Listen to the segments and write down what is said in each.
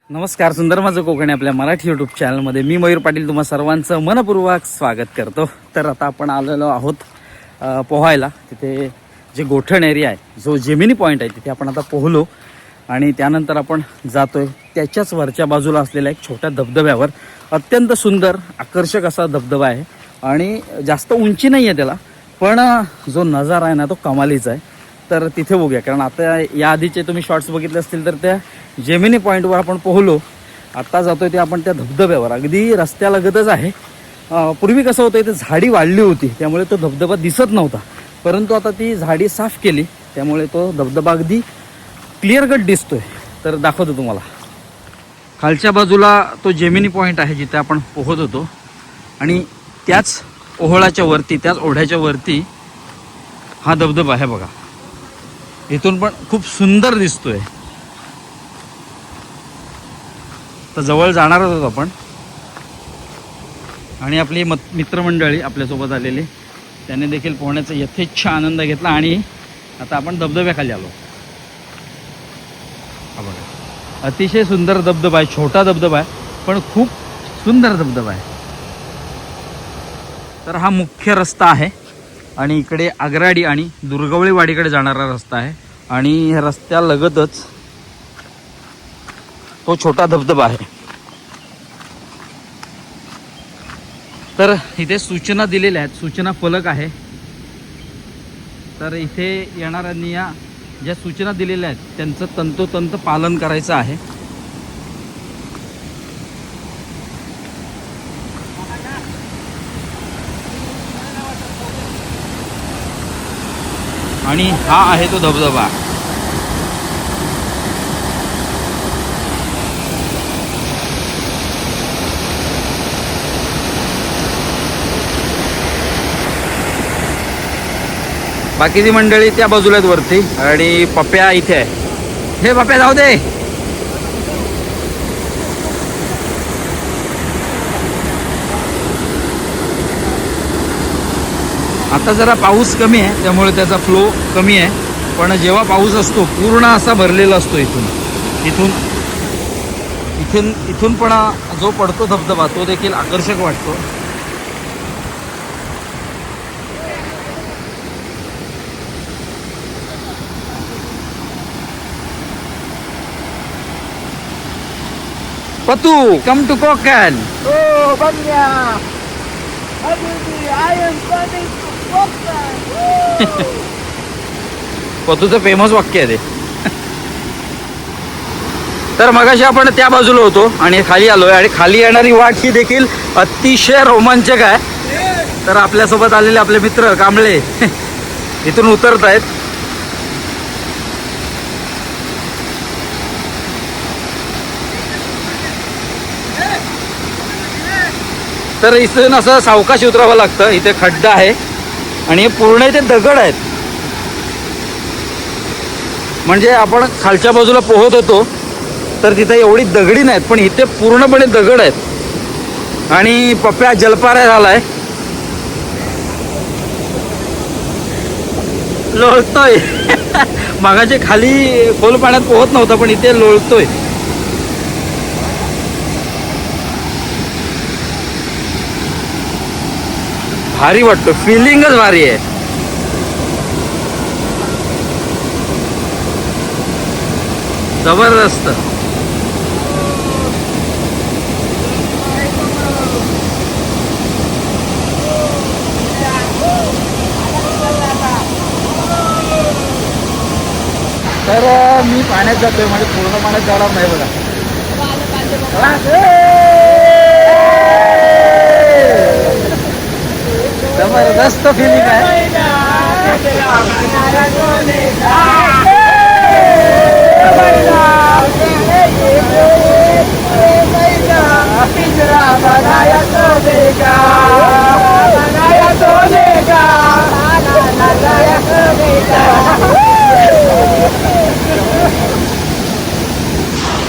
नमस्कार, सुंदर माझं कोकणी आपल्या मराठी यूट्यूब चॅनलमध्ये मी मयूर पाटील तुम्हा सर्वांचं मनपूर्वक स्वागत करतो. तर आता आपण आलेलो आहोत पोहायला. तिथे जे गोठण एरिया आहे, जो जेमिनी पॉईंट आहे, तिथे आपण आता पोहलो आणि त्यानंतर आपण जातोय त्याच्याच वरच्या बाजूला असलेल्या एक छोट्या धबधब्यावर. अत्यंत सुंदर आकर्षक असा धबधबा आहे आणि जास्त उंची नाही आहे त्याला, पण जो नजारा आहे ना तो कमालीचा आहे. तर तिथे बघूया, कारण आता या आधीचे तुम्ही शॉर्ट्स बघितले असतील तर त्या जेमिनी पॉईंटवर आपण पोहलो. आत्ता जातोय ते आपण त्या धबधब्यावर, अगदी रस्त्यालगतच आहे. पूर्वी कसं होतं, इथे झाडी वाढली होती त्यामुळे तो धबधबा दिसत नव्हता, परंतु आता ती झाडी साफ केली त्यामुळे तो धबधबा अगदी क्लिअर कट दिसतोय. तर दाखवतो तुम्हाला. खालच्या बाजूला तो जेमिनी पॉईंट आहे जिथे आपण पोहत होतो आणि त्याच ओहोळाच्या वरती, त्याच ओढ्याच्या वरती हा धबधबा आहे बघा. इथून पण खूप सुंदर दिसतोय. तर जवळ जाणारच होतो आपण आणि आपली मित्रमंडळी आपल्यासोबत आलेली, त्याने देखील पोहण्याचा यथेच्छ आनंद घेतला आणि आता आपण धबधब्याखाली आलो. हा बघा, अतिशय सुंदर धबधबा आहे. छोटा धबधबा आहे पण खूप सुंदर धबधबा आहे. तर हा मुख्य रस्ता आहे आणि इकडे आगराडी आणि दुर्गवळीवाडीकडे जाणारा रस्ता आहे आणि ह्या रस्त्यालगतच तो छोटा धबधबा आहे. तर इथे सूचना दिलेल्या आहेत, सूचना फलक आहे. तर इथे येणाऱ्यांनी या ज्या सूचना दिलेल्या आहेत त्यांचं तंतोतंत पालन करायचं आहे. आणि हा आहे तो धबधबा. बाकीची मंडळी त्या बाजूला आहेत वरती आणि पप्प्या इथे आहे. हे पप्प्या जाऊ दे. आता जरा पाऊस कमी आहे त्यामुळे त्याचा फ्लो कमी आहे, पण जेव्हा पाऊस असतो पूर्ण असा भरलेला असतो इथून पण जो पडतो धबधबा तो देखील आकर्षक वाटतो. Patu, come to Konkan. Oh, Banya! Habibi, I am coming to Kokan! पतूचं फेमस वाक्य आहे ते. तर मगाशी आपण त्या बाजूला होतो आणि खाली आलोय आणि खाली येणारी वाट ही देखील अतिशय रोमांचक आहे. तर आपल्यासोबत आलेले आपले मित्र कांबळे इथून उतरत आहेत. तर इथून असं सावकाश उतरावं लागतं. इथे खड्डा आहे आणि पूर्ण इथे दगड आहेत. म्हणजे आपण खालच्या बाजूला पोहत होतो तर तिथे एवढी दगडी नाहीत, पण इथे पूर्णपणे दगड आहेत. आणि पप्प्या जलपारा झालाय, लोळतोय. मागाचे खाली खोल पाण्यात पोहत नव्हता पण इथे लोळतोय. भारी वाटतो, फिलिंगच भारी आहे. जबरदस्त. तर मी पाण्यात जातोय, म्हणजे पूर्ण पाण्यात जाणार नाही बघा. जबरदस्त फिलिंग आहे.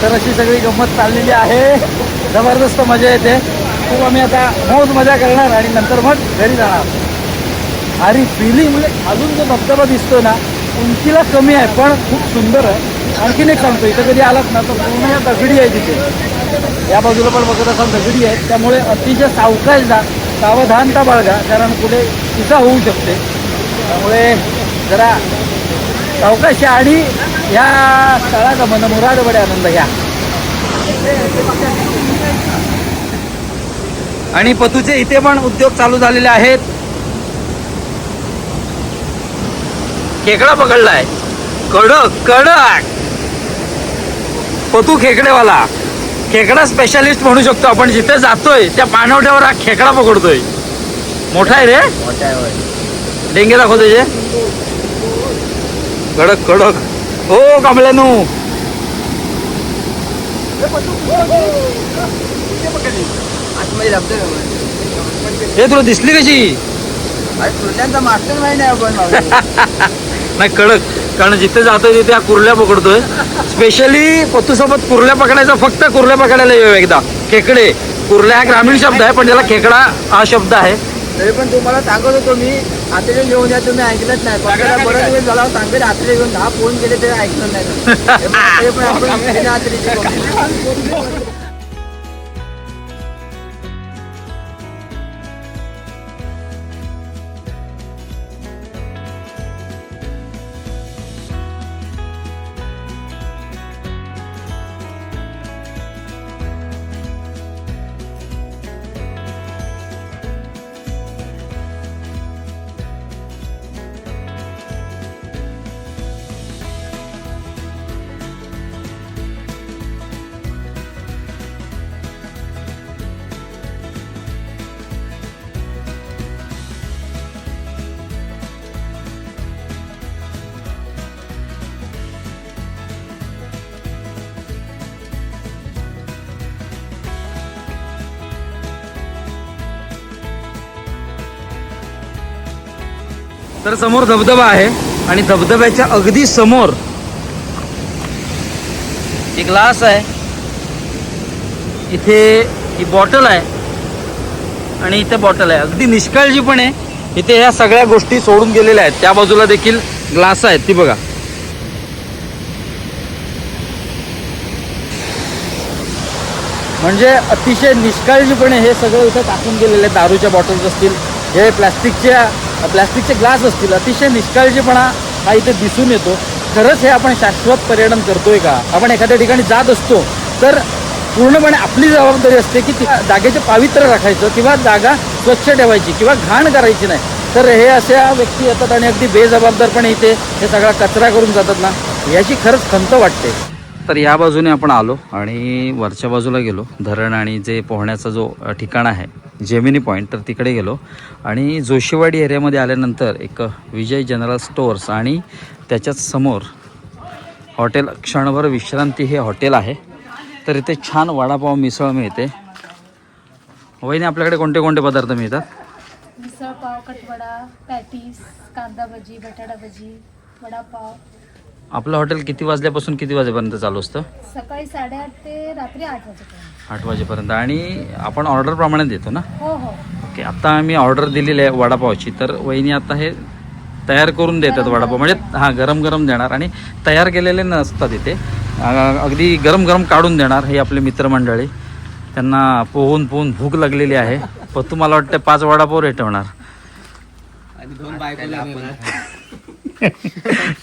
तर अशी सगळी गंमत चाललेली आहे. जबरदस्त मजा येते. खूप आम्ही आता मौज मजा करणार आणि नंतर मग घरी जाणार. आणि फिलिंग म्हणजे अजून जो धबधबा दिसतो ना, उंचीला कमी आहे पण खूप सुंदर आहे. आणखीन एक सांगतो, इथं कधी आलात ना तर पूर्ण या दगडी आहे तिथे, या बाजूला पण बघत असाल दगडी आहे, त्यामुळे अतिशय सावकाश जा, सावधानता बाळगा, कारण कुठे इजा होऊ शकते. त्यामुळे जरा सावकाश या आणि या स्थळाचा मनमुराद बडे आनंद घ्या. आणि पतूचे इथे पण उद्योग चालू झालेले आहेत. खेकडा पकडलाय, कडक कडक. पतू खेकडेवाला, खेकडा स्पेशालिस्ट म्हणू शकतो आपण. जिथे जातोय त्या पाणवठ्यावर हा खेकडा पकडतोय. मोठा आहे रे, मोठा आहे. डेंगे दाखव त्याचे, कडक कडक. हो कांबळ्यानू, हे तुला दिसली कशी? मास्टर माइंड आहे आपण. नाही कडक, कारण जिथे जातोय तिथे हा कुर्ल्या पकडतोय. स्पेशली पतूसोबत कुर्ल्या पकडायचा, फक्त कुर्ल्या पकडायला येऊ एकदा. खेकडे, कुर्ल्या हा ग्रामीण शब्द आहे, पण त्याला खेकडा हा शब्द आहे. तरी पण तुम्हाला सांगत होतो मी, आतडे घेऊन या, तुम्ही ऐकलंच नाही. पकडायला बरं वेळ झाला, सांगेल आतडे घेऊन 10 फोन केले तरी ऐकलं नाही. तरी पण आपण आतडीची कोंबडी. तर समोर धबधबा आहे आणि धबधब्याच्या अगदी समोर एक ग्लास आहे. इथे ही बॉटल आहे आणि इथे बॉटल आहे. अगदी निष्काळजीपणे इथे ह्या सगळ्या गोष्टी सोडून गेलेल्या आहेत. त्या बाजूला देखील ग्लास आहेत, ती बघा. म्हणजे अतिशय निष्काळजीपणे हे सगळं इथं टाकून गेलेले आहेत. दारूच्या बॉटल्स असतील, हे प्लॅस्टिकचे ग्लास असतील, अतिशय निष्काळजीपणा हा इथे दिसून येतो. खरंच हे आपण शाश्वत पर्यटन करतोय का? आपण एखाद्या ठिकाणी जात असतो तर पूर्णपणे आपली जबाबदारी असते की त्या जागेचे पावित्र्य राखायचं किंवा जागा स्वच्छ ठेवायची किंवा घाण करायची नाही. तर हे अशा व्यक्ती येतात आणि अगदी बेजबाबदारपणे इथे हे सगळा कचरा करून जातात ना, याची खरंच खंत वाटते. तर या बाजूने आपण आलो आणि वरच्या बाजूला गेलो. धरण आणि जे पोहण्याचा जो ठिकाण आहे जेमिनी पॉईंट, तर तिकडे गेलो. आणि जोशीवाडी एरियामध्ये आल्यानंतर एक विजय जनरल स्टोअर्स आणि त्याच्याच समोर हॉटेल क्षणभर विश्रांती हे हॉटेल आहे. तर इथे छान वडापाव मिसळ मिळते. वहिनी, आपल्याकडे कोणते कोणते पदार्थ मिळतात? मिसळ पाव, कटवडा, पॅटीस, कांदा भजी, बटाटा भजी, वडापाव. आपलं हॉटेल किती वाजल्यापासून किती वाजेपर्यंत चालू असतं? सकाळी 8:30 ते रात्री 8 वाजेपर्यंत. 8 वाजेपर्यंत. आणि आपण ऑर्डरप्रमाणे देतो ना? हो हो. ओके, आता आम्ही ऑर्डर दिलेली आहे वडापावची. तर वहिनी आता हे तयार करून देतात वडापाव, म्हणजे हां गरम गरम देणार आणि तयार केलेले नसतात इथे, अगदी गरम गरम काढून देणार. हे आपले मित्रमंडळी, त्यांना पोहून पोहून भूक लागलेली आहे. पण तुम्हाला वाटतं 5 वडापाव रेटवणार.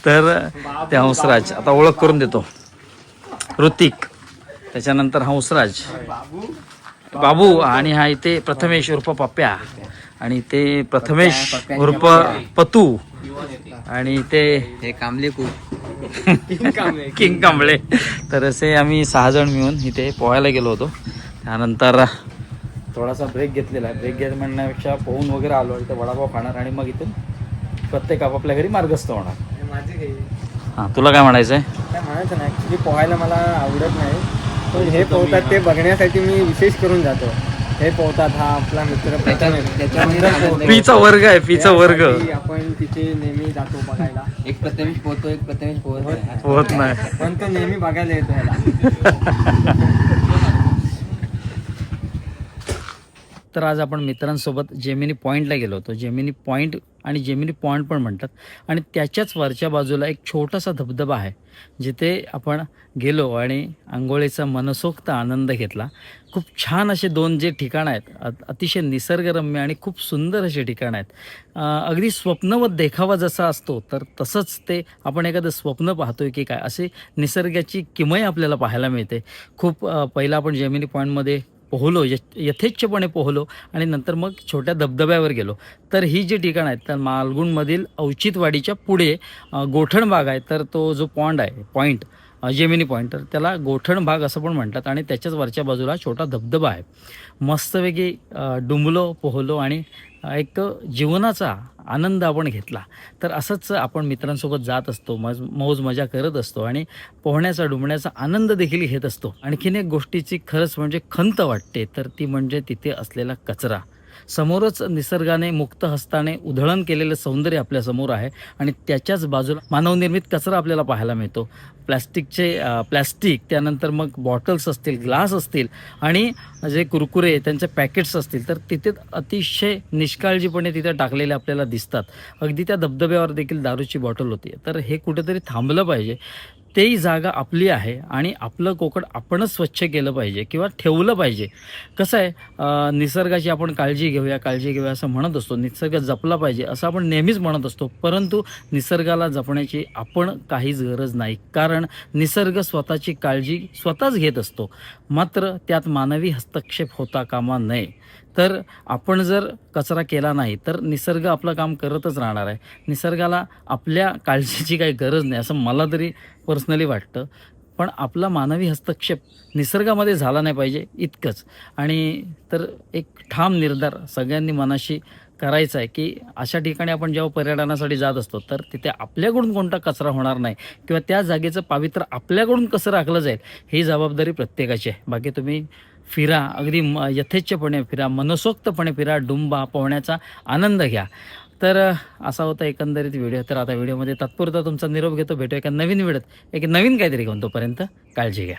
तर ते हंसराज, आता ओळख करून देतो. ऋतिक, त्याच्यानंतर हंसराज, बाबू, आणि हा इथे प्रथमेश उर्फ पप्प्या, आणि ते प्रथमेश उर्फ पतू, आणि ते कांबळे किंग कांबळे. तर असे आम्ही 6 जण मिळून इथे पोहायला गेलो होतो. त्यानंतर थोडासा ब्रेक घेतलेला आहे. ब्रेक घ्यायला म्हणण्यापेक्षा पोहून वगैरे आलो. इथे वडापाव खाणार आणि मग इथून प्रत्येक आपापल्या घरी मार्गस्थ होणार. हां, तुला काय म्हणायचं आहे? काय म्हणायचं नाही, ॲक्च्युली पोहायला मला आवडत नाही, पण हे पोहतात ते बघण्यासाठी मी विशेष करून जातो. हे पोहतात, हा आपला मित्र पीचा वर्ग आहे, पीचा वर्ग. आपण तिथे नेहमी जातो बघायला. एक प्रथमेश पोहतो, एक प्रथमेश होत नाही, पण तो नेहमी बघायला येतो याला. तर आज आपण मित्रांसोबत जेमिनी पॉईंटला गेलो होतो. जेमिनी पॉईंट आणि जेमिनी पॉइंट पण म्हणतात. आणि त्याच्याच वरच्या बाजूला एक छोटासा धबधबा आहे जिथे आपण गेलो आणि आंघोळीचा मनसोक्त आनंद घेतला. खूप छान असे 2 जे ठिकाणं आहेत, अतिशय निसर्गरम्य आणि खूप सुंदर असे ठिकाणं आहेत. अगदी स्वप्नवत देखावा जसा असतो तर तसंच ते आपण एखादं स्वप्न पाहतोय की काय, असे निसर्गाची किमया आपल्याला पाहायला मिळते. खूप पहिला आपण जेमिनी पॉईंटमध्ये पोहलो, यथेच्छपणे पोहलो आणि नंतर मग छोट्या धबधब्यावर गेलो. तर ही जी ठिकाणं आहेत तर मालगुणमधील औचित्यवाडीच्या पुढे गोठण भाग आहे. तर तो जो पॉईंट जेमिनी पॉईंट, तर त्याला गोठण भाग असं पण म्हणतात आणि त्याच्याच वरच्या बाजूला छोटा धबधबा आहे. मस्तपैकी डुंबलो, पोहलो आणि एक जीवनाचा आनंद आपण घेतला. तर असंच आपण मित्रांसोबत जात असतो, मौज मजा करत असतो आणि पोहण्याचा डुंबण्याचा आनंद देखील घेत असतो. आणखीन एक गोष्टीची खरंच म्हणजे खंत वाटते, तर ती म्हणजे तिथे असलेला कचरा. समोरच निसर्गाने मुक्त हस्ताने उधळण केलेलं सौंदर्य आपल्यासमोर आहे आणि त्याच्याच बाजूला मानवनिर्मित कचरा आपल्याला पाहायला मिळतो. प्लॅस्टिक, त्यानंतर मग बॉटल्स असतील, ग्लास असतील आणि जे कुरकुरे त्यांचे पॅकेट्स असतील, तर तिथे अतिशय निष्काळजीपणे तिथे टाकलेले आपल्याला दिसतात. अगदी त्या धबधब्यावर देखील दारूची बॉटल होती. तर हे कुठेतरी थांबलं पाहिजे. तेही जागा आपली आहे आणि आपलं कोकण आपणच स्वच्छ केलं पाहिजे किंवा ठेवलं पाहिजे. कसं आहे, निसर्गाची आपण काळजी घेऊया असं म्हणत असतो, निसर्ग जपला पाहिजे असं आपण नेहमीच म्हणत असतो. परंतु निसर्गाला जपण्याची आपण काहीच गरज नाही, कारण निसर्ग स्वतःची काळजी स्वतःच घेत असतो. मात्र त्यात मानवी हस्तक्षेप होता कामा नये. तर आपण जर कचरा केला नाही तर निसर्ग आपलं काम करतच राहणार आहे. निसर्गाला आपल्या काळजीची काही गरज नाही असं मला तरी पर्सनली वाटतं. पण आपला मानवी हस्तक्षेप निसर्गामध्ये झाला नाही पाहिजे इतकंच. आणि तर एक ठाम निर्धार सगळ्यांनी मनाशी करायचा आहे की अशा ठिकाणी आपण जेव्हा पर्यटनासाठी जात असतो तर तिथे आपल्याकडून कोणता कचरा होणार नाही किंवा त्या जागेचं पावित्र्य आपल्याकडून कसं राखलं जाईल ही जबाबदारी प्रत्येकाची आहे. बाकी तुम्ही फिरा, अगदी यथेच्छपणे फिरा, मनसोक्तपणे फिरा, डुंबा, पोहण्याचा आनंद घ्या. तर असा होता एकंदरीत व्हिडिओ. तर आता व्हिडिओमध्ये तात्पुरता तुमचा निरोप घेतो. भेटू एका नवीन व्हिडिओत एक नवीन काहीतरी घेऊन. तोपर्यंत काळजी घ्या.